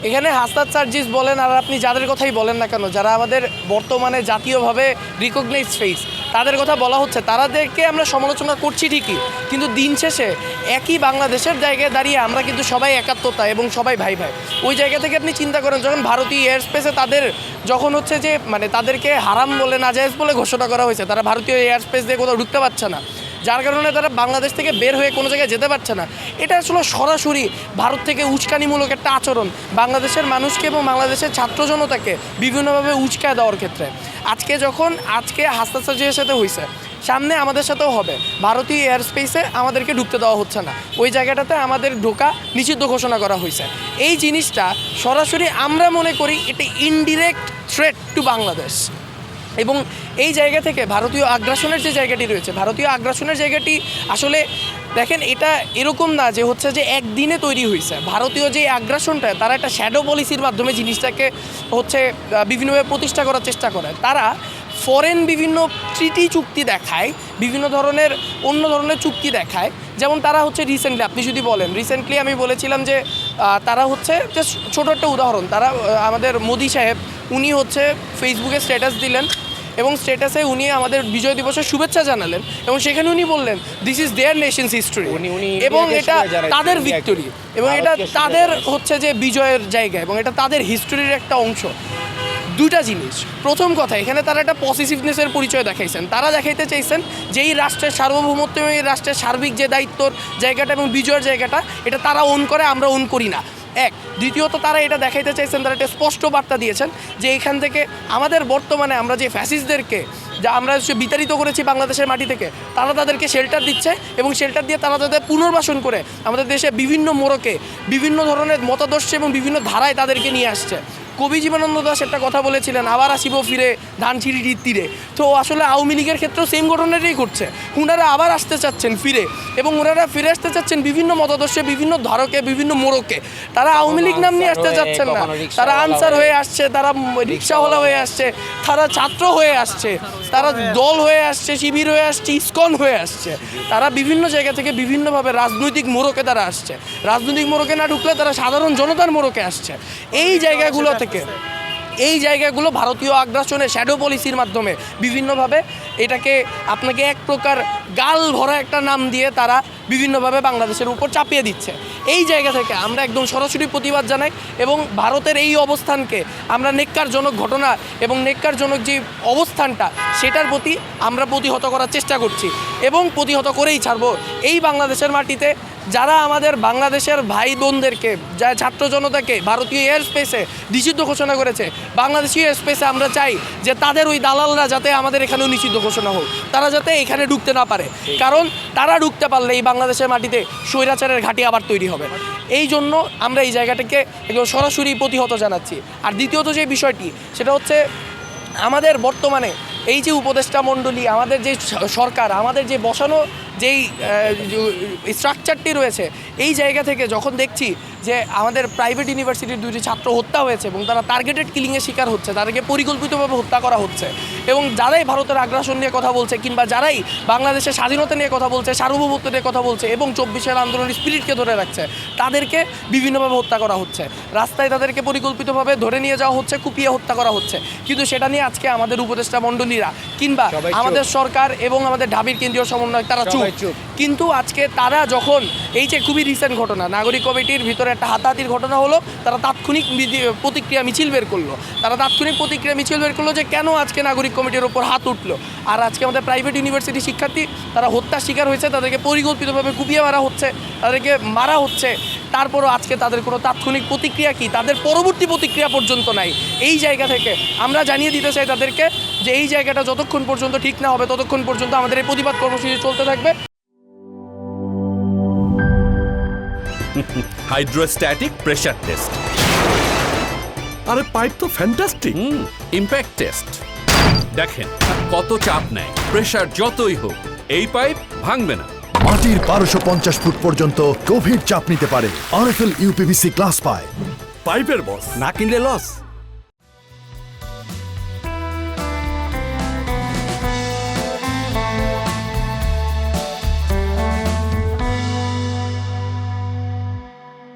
এখানে হাসনাত সার্জিস বলেন আর আপনি যাদের কথাই বলেন না কেন, যারা আমাদের বর্তমানে জাতীয়ভাবে রিকগনাইজ ফেস, তাদের কথা বলা হচ্ছে, তাদেরকে আমরা সমালোচনা করছি ঠিকই, কিন্তু দিন শেষে একই বাংলাদেশের জায়গায় দাঁড়িয়ে আমরা কিন্তু সবাই একাত্মতা এবং সবাই ভাই ভাই। ওই জায়গা থেকে আপনি চিন্তা করেন, যখন ভারতীয় এয়ার স্পেসে তাদের যখন হচ্ছে যে মানে তাদেরকে হারাম বলে নাজায়েজ বলে ঘোষণা করা হয়েছে, তারা ভারতীয় এয়ার স্পেস দিয়ে কোথাও ঢুকতে পারছে না, যার কারণে তারা বাংলাদেশ থেকে বের হয়ে কোনো জায়গায় যেতে পারছে না। এটা আসলে সরাসরি ভারত থেকে উস্কানিমূলক একটা আচরণ বাংলাদেশের মানুষকে এবং বাংলাদেশের ছাত্র জনতাকে বিভিন্নভাবে উস্কায় দেওয়ার ক্ষেত্রে। আজকে হাসনাত সার্জিসের সাথে হয়েছে, সামনে আমাদের সাথেও হবে। ভারতীয় এয়ার স্পেসে আমাদেরকে ঢুকতে দেওয়া হচ্ছে না, ওই জায়গাটাতে আমাদের ঢোকা নিষিদ্ধ ঘোষণা করা হয়েছে। এই জিনিসটা সরাসরি আমরা মনে করি এটা ইনডিরেক্ট থ্রেট টু বাংলাদেশ। এবং এই জায়গা থেকে ভারতীয় আগ্রাসনের যে জায়গাটি রয়েছে, ভারতীয় আগ্রাসনের জায়গাটি আসলে দেখেন, এটা এরকম না যে হচ্ছে যে একদিনে তৈরি হয়েছে। ভারতীয় যে আগ্রাসনটা, তারা একটা শ্যাডো পলিসির মাধ্যমে জিনিসটাকে হচ্ছে বিভিন্নভাবে প্রতিষ্ঠা করার চেষ্টা করে। তারা ফরেন বিভিন্ন ট্রিটি চুক্তি দেখায়, বিভিন্ন ধরনের অন্য ধরনের চুক্তি দেখায়। যেমন তারা হচ্ছে রিসেন্টলি, আপনি যদি বলেন, রিসেন্টলি আমি বলেছিলাম যে তারা হচ্ছে যে ছোটো একটা উদাহরণ, তারা আমাদের মোদি সাহেব উনি হচ্ছে ফেসবুকে স্ট্যাটাস দিলেন এবং স্ট্যাটাসে উনি আমাদের বিজয় দিবসের শুভেচ্ছা জানালেন এবং সেখানে উনি বললেন this is their nation's history, এবং এটা তাদের ভিক্টোরি এবং এটা তাদের হচ্ছে যে বিজয়ের জায়গা এবং এটা তাদের হিস্টোরির একটা অংশ। দুইটা জিনিস, প্রথম কথা, এখানে তারা একটা পজিটিভনেসের পরিচয় দেখাইছেন। তারা দেখাইতে চাইছেন যে এই রাষ্ট্রের সার্বভৌমত্ব এবং এই রাষ্ট্রের সার্বিক যে দায়িত্বর জায়গাটা এবং বিজয়ের জায়গাটা, এটা তারা ওন করে, আমরা ওন করি না। এক, দ্বিতীয়ত তারা এটা দেখাইতে চাইছেন, তারা একটা স্পষ্ট বার্তা দিয়েছেন যে এখান থেকে আমাদের বর্তমানে আমরা যে ফ্যাসিস্টদেরকে যা আমরা বিতাড়িত করেছি বাংলাদেশের মাটি থেকে, তারা তাদেরকে শেল্টার দিচ্ছে এবং শেল্টার দিয়ে তারা তাদের পুনর্বাসন করে আমাদের দেশে বিভিন্ন মোড়কে বিভিন্ন ধরনের মতাদর্শ এবং বিভিন্ন ধারায় তাদেরকে নিয়ে আসছে। কবি জীবনানন্দ দাশ একটা কথা বলেছিলেন, আবার আসিব ফিরে ধানসিঁড়ির তীরে। তো আসলে আওয়ামী লীগের ক্ষেত্রেও সেম ঘটনাটাই ঘটছে। ওনারা আবার আসতে চাচ্ছেন ফিরে, এবং ওনারা ফিরে আসতে চাচ্ছেন বিভিন্ন মতাদর্শে, বিভিন্ন ধারকে, বিভিন্ন মোড়কে। তারা আওয়ামী লীগ নাম নিয়ে আসতে চাচ্ছেন না, তারা আনসার হয়ে আসছে, তারা রিক্সাওয়ালা হয়ে আসছে, তারা ছাত্র হয়ে আসছে, তারা দল হয়ে আসছে, শিবির হয়ে আসছে, ইসকন হয়ে আসছে। তারা বিভিন্ন জায়গা থেকে বিভিন্নভাবে রাজনৈতিক মোড়কে তারা আসছে। রাজনৈতিক মোড়কে না ঢুকলে তারা সাধারণ জনতার মোড়কে আসছে। এই জায়গাগুলো ভারতীয় আগ্রাসনের শ্যাডো পলিসির মাধ্যমে বিভিন্নভাবে এটাকে আপনাকে এক প্রকার গাল ভরা একটা নাম দিয়ে তারা বিভিন্নভাবে বাংলাদেশের উপর চাপিয়ে দিচ্ছে। এই জায়গা থেকে আমরা একদম সরাসরি প্রতিবাদ জানাই এবং ভারতের এই অবস্থানকে আমরা নেক্কারজনক ঘটনা এবং নেক্কারজনক যে অবস্থানটা, সেটার প্রতি আমরা প্রতিহত করার চেষ্টা করছি এবং প্রতিহত করেই ছাড়বো। এই বাংলাদেশের মাটিতে যারা আমাদের বাংলাদেশের ভাই বোনদেরকে, যা ছাত্র জনতাকে ভারতীয় এয়ার স্পেসে নিষিদ্ধ ঘোষণা করেছে, বাংলাদেশি এয়ার স্পেসে আমরা চাই যে তাদের ওই দালালরা যাতে আমাদের এখানেও নিষিদ্ধ ঘোষণা হোক, তারা যাতে এখানে ঢুকতে না পারে। কারণ তারা ঢুকতে পারলে এই বাংলাদেশের মাটিতে স্বৈরাচারের ঘাঁটি আবার তৈরি হবে। এই জন্য আমরা এই জায়গাটাকে একদম সরাসরি প্রতিহত জানাচ্ছি। আর দ্বিতীয়ত যে বিষয়টি, সেটা হচ্ছে আমাদের বর্তমানে এই যে উপদেষ্টা মণ্ডলী, আমাদের যে সরকার, আমাদের যে বসানো যেই স্ট্রাকচারটি রয়েছে, এই জায়গা থেকে যখন দেখছি যে আমাদের প্রাইভেট ইউনিভার্সিটির 2টি ছাত্র হত্যা হয়েছে এবং তারা টার্গেটেড কিলিংয়ের শিকার হচ্ছে, তাদেরকে পরিকল্পিতভাবে হত্যা করা হচ্ছে, এবং যারাই ভারতের আগ্রাসন নিয়ে কথা বলছে কিংবা যারাই বাংলাদেশের স্বাধীনতা নিয়ে কথা বলছে, সার্বভৌমত্ব নিয়ে কথা বলছে এবং 24 আন্দোলনের স্পিরিটকে ধরে রাখছে, তাদেরকে বিভিন্নভাবে হত্যা করা হচ্ছে। রাস্তায় তাদেরকে পরিকল্পিতভাবে ধরে নিয়ে যাওয়া হচ্ছে, কুপিয়ে হত্যা করা হচ্ছে। কিন্তু সেটা নিয়ে আজকে আমাদের উপদেষ্টা মণ্ডলীরা কিংবা আমাদের সরকার এবং আমাদের ঢাবির কেন্দ্রীয় সমন্বয়ক তারা চুপ। কিন্তু আজকে তারা যখন এই যে খুবই রিসেন্ট ঘটনা, নাগরিক কমিটির ভিতরে একটা হাতাহাতির ঘটনা হলো, তারা তাৎক্ষণিক প্রতিক্রিয়া মিছিল বের করলো। যে কেন আজকে নাগরিক কমিটির ওপর হাত উঠলো। আর আজকে আমাদের প্রাইভেট ইউনিভার্সিটি শিক্ষার্থী তারা হত্যার শিকার হয়েছে, তাদেরকে পরিকল্পিতভাবে কুপিয়ে মারা হচ্ছে, তাদেরকে মারা হচ্ছে। তারপরও আজকে তাদের কোনো তাৎক্ষণিক প্রতিক্রিয়া কি, তাদের পরবর্তী প্রতিক্রিয়া পর্যন্ত নাই। এই জায়গা থেকে আমরা জানিয়ে দিতে চাই তাদেরকে যে এই জায়গাটা যতক্ষণ পর্যন্ত ঠিক না হবে, ততক্ষণ পর্যন্ত আমাদের এই প্রতিবাদ কর্মসূচি চলতে থাকবে। Hydrostatic pressure test. আরে পাইপ তো ফ্যান্টাস্টিক। Impact test. দেখেন কত চাপ নেয়, প্রেসার যতই হোক এই পাইপ ভাঙবে না। মাটির 1250 ফুট পর্যন্ত গভীর চাপ নিতে পারে আরএফএল ইউপিভিসি গ্লাস পাইপ। পাইপের বস, না কিনলে লস।